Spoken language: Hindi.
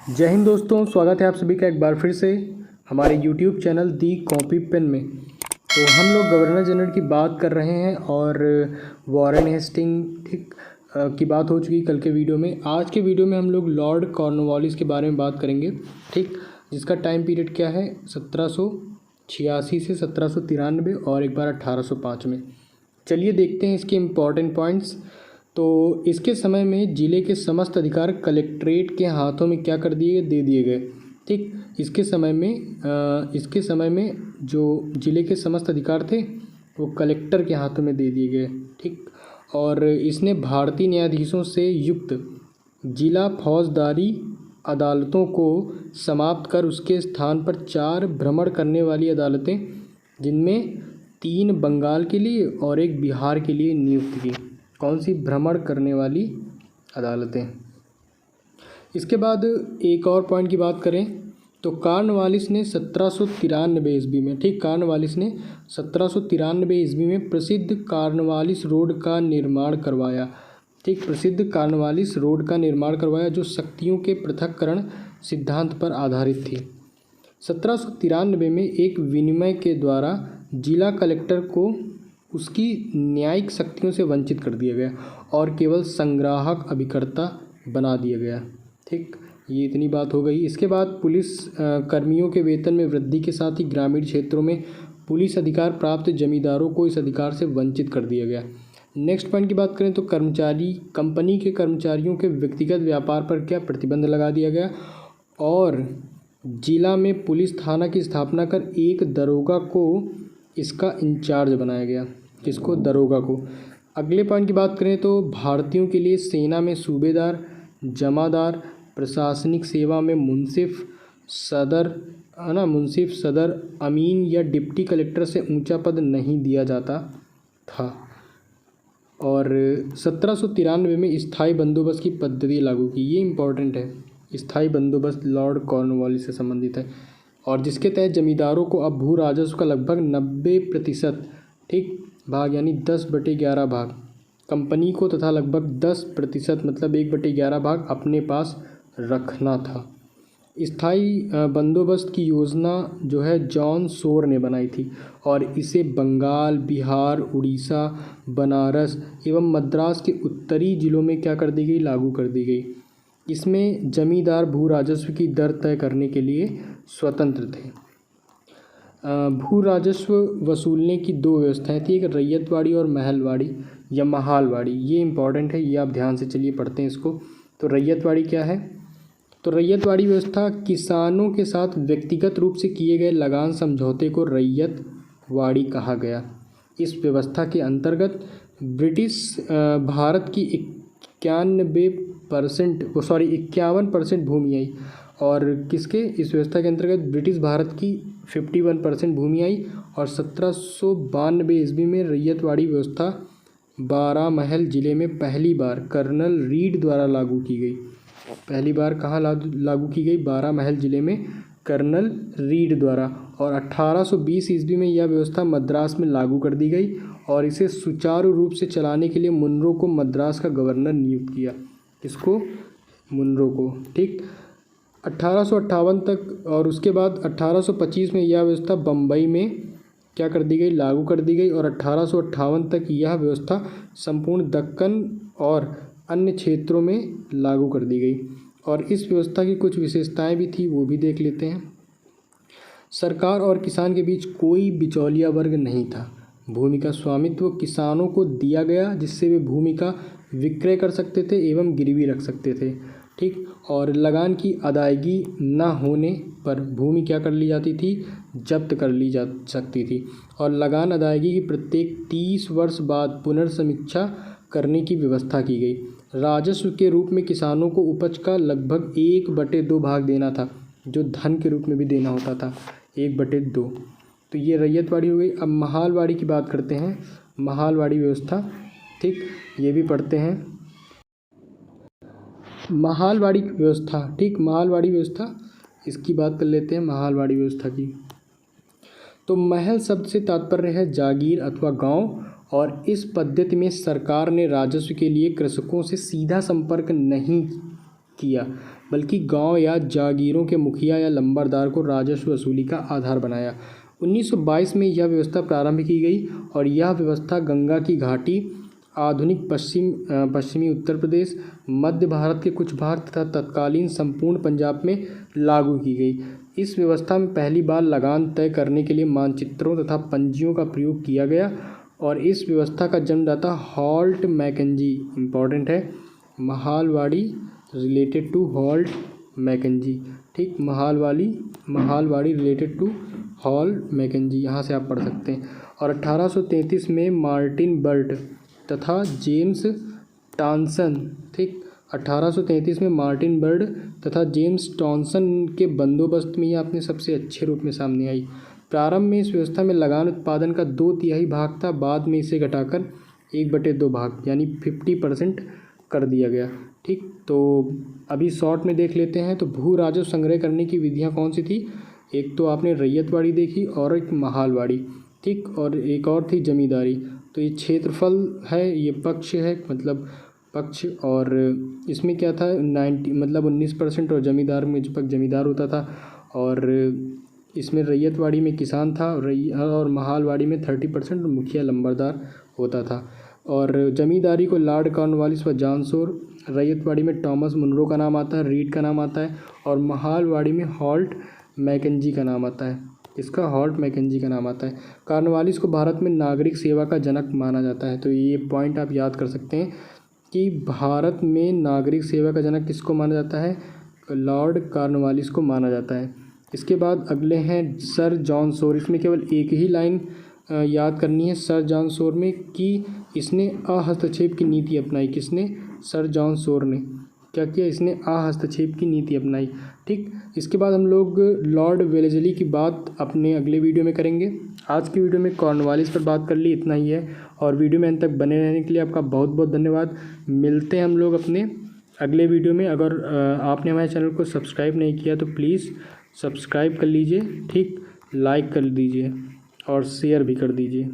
जय हिंद दोस्तों, स्वागत है आप सभी का एक बार फिर से हमारे यूट्यूब चैनल दी कॉपी पेन में। तो हम लोग गवर्नर जनरल की बात कर रहे हैं और वॉरेन हेस्टिंग की बात हो चुकी कल के वीडियो में। आज के वीडियो में हम लोग लॉर्ड कॉर्नवालिस के बारे में बात करेंगे, ठीक, जिसका टाइम पीरियड क्या है 1786 से 1793 और एक बार 1805 में। चलिए देखते हैं इसके इम्पॉर्टेंट पॉइंट्स। तो इसके समय में ज़िले के समस्त अधिकार कलेक्ट्रेट के हाथों में क्या कर दिए दे दिए गए, ठीक। इसके समय में जो ज़िले के समस्त अधिकार थे वो कलेक्टर के हाथों में दे दिए गए, ठीक। और इसने भारतीय न्यायाधीशों से युक्त जिला फौजदारी अदालतों को समाप्त कर उसके स्थान पर 4 भ्रमण करने वाली अदालतें, जिनमें 3 बंगाल के लिए और 1 बिहार के लिए नियुक्त की। कौन सी भ्रमण करने वाली अदालतें। इसके बाद एक और पॉइंट की बात करें तो कॉर्नवालिस ने 1793 ईस्वी में, ठीक, कॉर्नवालिस ने 1793 ईस्वी में प्रसिद्ध कॉर्नवालिस रोड का निर्माण करवाया, ठीक, प्रसिद्ध कॉर्नवालिस रोड का निर्माण करवाया जो शक्तियों के पृथक्करण सिद्धांत पर आधारित थी। 1793 में एक विनिमय के द्वारा जिला कलेक्टर को उसकी न्यायिक शक्तियों से वंचित कर दिया गया और केवल संग्राहक अभिकर्ता बना दिया गया, ठीक। ये इतनी बात हो गई। इसके बाद पुलिस कर्मियों के वेतन में वृद्धि के साथ ही ग्रामीण क्षेत्रों में पुलिस अधिकार प्राप्त जमींदारों को इस अधिकार से वंचित कर दिया गया। नेक्स्ट पॉइंट की बात करें तो कंपनी के कर्मचारियों के व्यक्तिगत व्यापार पर क्या प्रतिबंध लगा दिया गया और जिला में पुलिस थाना की स्थापना कर एक दरोगा को इसका इंचार्ज बनाया गया। किसको? दरोगा को। अगले पॉइंट की बात करें तो भारतीयों के लिए सेना में सूबेदार, जमादार, प्रशासनिक सेवा में मुंसिफ सदर, अमीन या डिप्टी कलेक्टर से ऊंचा पद नहीं दिया जाता था। और 1793 में स्थायी बंदोबस्त की पद्धति लागू की। ये इम्पोर्टेंट है, स्थायी बंदोबस्त लॉर्ड कॉर्नवालिस से संबंधित है और जिसके तहत जमींदारों को अब भू राजस्व का लगभग 90%, ठीक, भाग यानी 10/11 भाग कंपनी को तथा लगभग 10% मतलब 1/11 भाग अपने पास रखना था। स्थायी बंदोबस्त की योजना जो है जॉन शोर ने बनाई थी और इसे बंगाल, बिहार, उड़ीसा, बनारस एवं मद्रास के उत्तरी जिलों में क्या कर दी गई, लागू कर दी गई। इसमें जमींदार भू राजस्व की दर तय करने के लिए स्वतंत्र थे। भू राजस्व वसूलने की 2 व्यवस्थाएं थी, एक रैयतवाड़ी और महलवाड़ी या महालवाड़ी। ये इंपॉर्टेंट है, ये आप ध्यान से चलिए पढ़ते हैं इसको। तो रैयतवाड़ी क्या है? तो रैयतवाड़ी व्यवस्था किसानों के साथ व्यक्तिगत रूप से किए गए लगान समझौते को रैयतवाड़ी कहा गया। इस व्यवस्था के अंतर्गत ब्रिटिश भारत की 51% भूमि आई और किसके? इस व्यवस्था के अंतर्गत ब्रिटिश भारत की 51% भूमि आई और 1792 ईस्वी में रैयतवाड़ी व्यवस्था 12 महल जिले में पहली बार कर्नल रीड द्वारा लागू की गई। पहली बार कहाँ लागू की गई? 12 महल जिले में कर्नल रीड द्वारा। और 1820 ईस्वी में यह व्यवस्था मद्रास में लागू कर दी गई और इसे सुचारू रूप से चलाने के लिए मुनरो को मद्रास का गवर्नर नियुक्त किया। किसको? मुनरो को, ठीक। 1858 तक और उसके बाद 1825 में यह व्यवस्था बम्बई में क्या कर दी गई, लागू कर दी गई और 1858 तक यह व्यवस्था संपूर्ण दक्कन और अन्य क्षेत्रों में लागू कर दी गई। और इस व्यवस्था की कुछ विशेषताएं भी थी, वो भी देख लेते हैं। सरकार और किसान के बीच कोई बिचौलिया वर्ग नहीं था। भूमि का स्वामित्व किसानों को दिया गया जिससे वे भूमि का विक्रय कर सकते थे एवं गिरवी रख सकते थे, ठीक। और लगान की अदायगी न होने पर भूमि क्या कर ली जाती थी, जब्त कर ली जा सकती थी। और लगान अदायगी की प्रत्येक 30 वर्ष बाद पुनर्समीक्षा करने की व्यवस्था की गई। राजस्व के रूप में किसानों को उपज का लगभग 1/2 भाग देना था, जो धन के रूप में भी देना होता था, 1/2। तो ये रैयतवाड़ी हो गई। अब महालवाड़ी की बात करते हैं, महालवाड़ी व्यवस्था, ठीक, ये भी पढ़ते हैं। महालवाड़ी व्यवस्था, ठीक, महालवाड़ी व्यवस्था इसकी बात कर लेते हैं, महालवाड़ी व्यवस्था की। तो महल शब्द से तात्पर्य है जागीर अथवा गांव और इस पद्धति में सरकार ने राजस्व के लिए कृषकों से सीधा संपर्क नहीं किया, बल्कि गांव या जागीरों के मुखिया या लंबरदार को राजस्व वसूली का आधार बनाया। 1922 में यह व्यवस्था प्रारंभ की गई और यह व्यवस्था गंगा की घाटी, आधुनिक पश्चिमी उत्तर प्रदेश, मध्य भारत के कुछ भाग तथा तत्कालीन संपूर्ण पंजाब में लागू की गई। इस व्यवस्था में पहली बार लगान तय करने के लिए मानचित्रों तथा पंजियों का प्रयोग किया गया और इस व्यवस्था का जन्मदाता हॉल्ट मैकेंजी, इम्पॉर्टेंट है, Mahalwari related to Holt Mackenzie, ठीक, Mahalwari related to Holt Mackenzie, यहाँ से आप पढ़ सकते हैं। और 1833 में मार्टिन बर्ट तथा जेम्स टॉनसन, ठीक, 1833 में मार्टिन बर्ड तथा जेम्स टॉनसन के बंदोबस्त में यह अपने सबसे अच्छे रूप में सामने आई। प्रारंभ में इस व्यवस्था में लगान उत्पादन का 2/3 भाग था, बाद में इसे घटाकर 1/2 भाग यानी 50% कर दिया गया, ठीक। तो अभी शॉर्ट में देख लेते हैं। तो भू राजस्व संग्रह करने की विधियाँ कौन सी थी? एक तो आपने रैयतवाड़ी देखी और एक महालवाड़ी, ठीक, और एक और थी जमींदारी। तो ये क्षेत्रफल है, ये पक्ष है, मतलब पक्ष, और इसमें क्या था 19% और जमींदार में जमींदार होता था, और इसमें रैयतवाड़ी में किसान था और महालवाड़ी में 30% मुखिया लंबरदार होता था। और जमींदारी को लॉर्ड कॉर्नवालिस व जॉन शोर, रैयतवाड़ी में टॉमस मुनरो का नाम आता है, रीड का नाम आता है, और महालवाड़ी में हॉल्ट मैकेंजी का नाम आता है। इसका हॉल्ट मैकेंजी का नाम आता है। कॉर्नवालिस को भारत में नागरिक सेवा का जनक माना जाता है। तो ये पॉइंट आप याद कर सकते हैं कि भारत में नागरिक सेवा का जनक किसको माना जाता है? लॉर्ड कॉर्नवालिस को माना जाता है। इसके बाद अगले हैं सर जॉन शोर। इसमें केवल एक ही लाइन याद करनी है सर जॉन शोर में कि इसने अहस्तक्षेप की नीति अपनाई। किसने? सर जॉन शोर ने क्या किया? इसने अहस्तक्षेप की नीति अपनाई, ठीक। इसके बाद हम लोग लॉर्ड वेलेस्ली की बात अपने अगले वीडियो में करेंगे। आज की वीडियो में कॉर्नवालिस पर बात कर ली, इतना ही है। और वीडियो में अंत तक बने रहने के लिए आपका बहुत बहुत धन्यवाद। मिलते हैं हम लोग अपने अगले वीडियो में। अगर आपने हमारे चैनल को सब्सक्राइब नहीं किया तो प्लीज़ सब्सक्राइब कर लीजिए, ठीक, लाइक कर दीजिए और शेयर भी कर दीजिए।